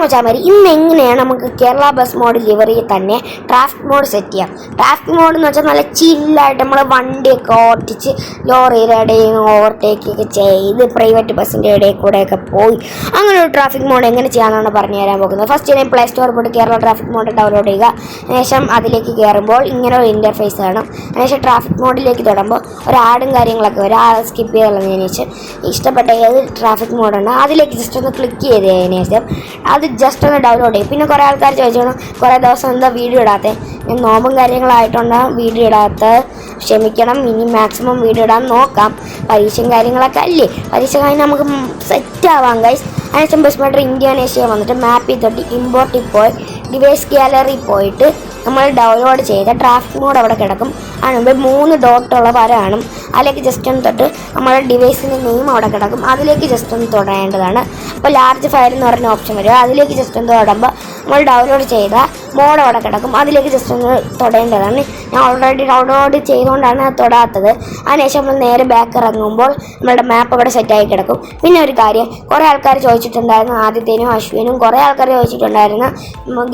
മച്ചാമാര് ഇന്ന് എങ്ങനെയാണ് നമുക്ക് കേരള ബസ് മോഡ് ലിവറിയിൽ തന്നെ ട്രാഫിക് മോഡ് സെറ്റ് ചെയ്യാം. ട്രാഫിക് മോഡ് എന്ന് വെച്ചാൽ നല്ല ചില്ലായിട്ട് നമ്മൾ വണ്ടിയൊക്കെ ഓടിച്ച് ലോറിയുടെ ഇടയിൽ ഓവർടേക്ക് ഒക്കെ ചെയ്ത് പ്രൈവറ്റ് ബസ്സിൻ്റെ ഇടയിൽ കൂടെയൊക്കെ പോയി അങ്ങനെ ഒരു ട്രാഫിക് മോഡ് എങ്ങനെ ചെയ്യാമെന്നാണ് പറഞ്ഞു തരാൻ പോകുന്നത്. ഫസ്റ്റ് ഞാൻ പ്ലേ സ്റ്റോറിൽ പോയിട്ട് കേരള ട്രാഫിക് മോഡ് ഡൗൺലോഡ് ചെയ്യുക. അതിനുശേഷം അതിലേക്ക് കയറുമ്പോൾ ഇങ്ങനെ ഒരു ഇൻ്റർഫേസ് കാണും. അതിനുശേഷം ട്രാഫിക് മോഡിലേക്ക് തുടങ്ങുമ്പോൾ ഒരു ആഡും കാര്യങ്ങളൊക്കെ വരും. ആ സ്കിപ്പ് ചെയ്തുള്ളതിന് ശേഷം ഇഷ്ടപ്പെട്ട ഏത് ട്രാഫിക് മോഡുണ്ട് അതിലേക്ക് ജസ്റ്റ് ഒന്ന് ക്ലിക്ക് ചെയ്തതിന് ശേഷം അത് ജസ്റ്റ് ഒന്ന് ഡൗൺലോഡ് ചെയ്യും. പിന്നെ കുറേ ആൾക്കാർ ചോദിച്ചോണം കുറേ ദിവസം എന്താ വീഡിയോ ഇടാത്തത്. ഞാൻ നോമ്പും കാര്യങ്ങളായിട്ടുണ്ടാകും വീഡിയോ ഇടാത്ത ക്ഷമിക്കണം. ഇനി മാക്സിമം വീഡിയോ ഇടാൻ നോക്കാം. പരീക്ഷയും കാര്യങ്ങളൊക്കെ അല്ലേ, പരീക്ഷ കഴിഞ്ഞ് നമുക്ക് സെറ്റ് ആവാം ഗൈസ്. അതിനുശേഷം ബസ് മോട്ടർ ഇന്തോനേഷ്യ വന്നിട്ട് മാപ്പിൽ തൊട്ട് ഇമ്പോർട്ടിൽ പോയി ഡിവൈസ് ഗാലറി പോയിട്ട് നമ്മൾ ഡൗൺലോഡ് ചെയ്ത ട്രാഫിക് മോഡ് അവിടെ കിടക്കും. അതിനുമുമ്പ് 3 ഡോട്ടുള്ള വര കാണും. അതിലേക്ക് ജസ്റ്റ് ഒന്ന് തൊട്ട് നമ്മുടെ ഡിവൈസിൻ്റെ നെയിം അവിടെ കിടക്കും. അതിലേക്ക് ജസ്റ്റ് ഒന്ന് തൊടേണ്ടതാണ്. അപ്പോൾ ലാർജ് ഫയൽ എന്ന് പറഞ്ഞ ഓപ്ഷൻ വരും. അതിലേക്ക് ജസ്റ്റ് ഒന്ന് തൊടുമ്പോൾ നമ്മൾ ഡൗൺലോഡ് ചെയ്ത മോഡ് അവിടെ കിടക്കും. അതിലേക്ക് ജസ്റ്റ് ഒന്ന് തൊടേണ്ടതാണ്. ഞാൻ ഓൾറെഡി ഡൗൺലോഡ് ചെയ്തുകൊണ്ടാണ് അത് തൊടാത്തത്. അതിനുശേഷം നമ്മൾ നേരെ ബാക്ക് ഇറങ്ങുമ്പോൾ നമ്മളുടെ മാപ്പ് അവിടെ സെറ്റായി കിടക്കും. പിന്നെ ഒരു കാര്യം, കുറേ ആൾക്കാർ ചോദിച്ചിട്ടുണ്ടായിരുന്നു, ആദിത്യനും അശ്വിനും കുറേ ആൾക്കാർ ചോദിച്ചിട്ടുണ്ടായിരുന്നു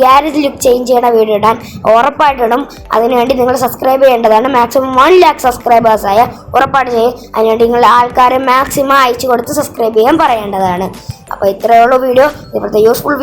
ഗ്യാരേജ് ലുക്ക് ചേഞ്ച് ചെയ്യണ വീഡിയോ ഇടാൻ. ഉറപ്പായിട്ടിടും. അതിനുവേണ്ടി നിങ്ങൾ സബ്സ്ക്രൈബ് ചെയ്യേണ്ടതാണ്. മാക്സിമം 1 lakh സബ്സ്ക്രൈബേഴ്സായ ഉറപ്പായിട്ട് ചെയ്യും. അതിനുവേണ്ടി നിങ്ങൾ ആൾക്കാരെ മാക്സിമം അയച്ചു കൊടുത്ത് സബ്സ്ക്രൈബ് ചെയ്യാൻ പറയേണ്ടതാണ്. അപ്പോൾ ഇത്രയേ ഉള്ളൂ വീഡിയോ. ഇപ്പോഴത്തെ യൂസ്ഫുൾ